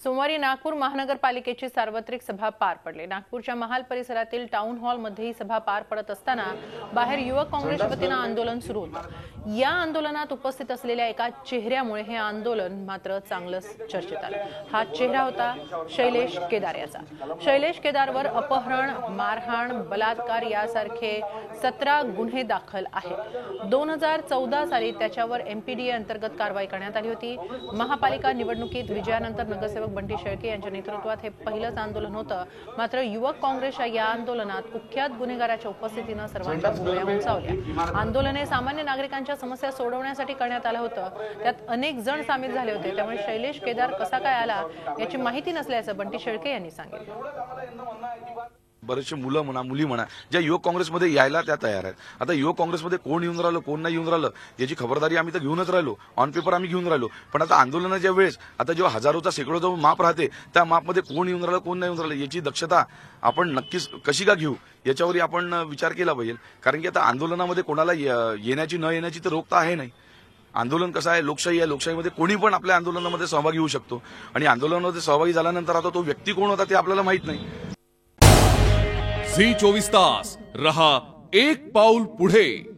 सोमवारी नागपूर महानगरपालिकेची सार्वत्रिक सभा पार पडली। नागपूरच्या महाल परिसरातील टाउन हॉल मध्ये ही सभा पार पडत असताना बाहेर युवक काँग्रेसच्या वतीने आंदोलन सुरू होतं। या आंदोलनात उपस्थित असलेल्या एका चेहऱ्यामुळे हे आंदोलन मात्र चांगलंच चर्चेत आलं। हा चेहरा होता शैलेश केदार याचा। शैलेश केदारवर अपहरण, मारहाण, बलात्कार यासारखे 17 गुन्हे दाखल आहेत। 2014 साली त्याच्यावर एमपीडीए अंतर्गत कारवाई करण्यात आली होती। महापालिका निवडणुकीत विजयानंतर नगरसेवक बंटी शेळके यांच्या नेतृत्वात हे पहिलंच आंदोलन होतं। मात्र युवक काँग्रेसच्या या आंदोलनात कुख्यात गुन्हेगाराच्या उपस्थितीने सर्वांच्या भुवया उंचावल्या। आंदोलने सामान्य नागरिकांच्या समस्या सोडवण्यासाठी करण्यात आलं होतं। त्यात अनेक जण सामील झाले होते। त्यामुळे शैलेश केदार कसा काय आला याची माहिती नसल्याचं बंटी शेळके यांनी सांगितलं। बरेचसे मुलं म्हणा, मुली म्हणा, ज्या युवक काँग्रेसमध्ये यायला त्या तयार आहेत। आता युवक काँग्रेसमध्ये कोण येऊन राहिलं, कोण नाही येऊन राहिलं याची खबरदारी आम्ही तर घेऊनच राहिलो, ऑन पेपर आम्ही घेऊन राहिलो। पण आता आंदोलनाच्या वेळेस आता जेव्हा हजारोचा शेकडोचा माप राहते, त्या मापमध्ये कोण येऊन राहिलं, कोण नाही येऊन राहिलं याची दक्षता आपण नक्कीच कशी का घेऊ याच्यावर आपण विचार केला पाहिजे। कारण की आता आंदोलनामध्ये कोणाला येण्याची न येण्याची तर रोख तर आहे नाही। आंदोलन कसं आहे, लोकशाही आहे, लोकशाहीमध्ये कोणी पण आपल्या आंदोलनामध्ये सहभागी होऊ शकतो। आणि आंदोलनामध्ये सहभागी झाल्यानंतर आता तो व्यक्ती कोण होता ते आपल्याला माहित नाही। झी 24 तास रहा एक पाऊल पुढे।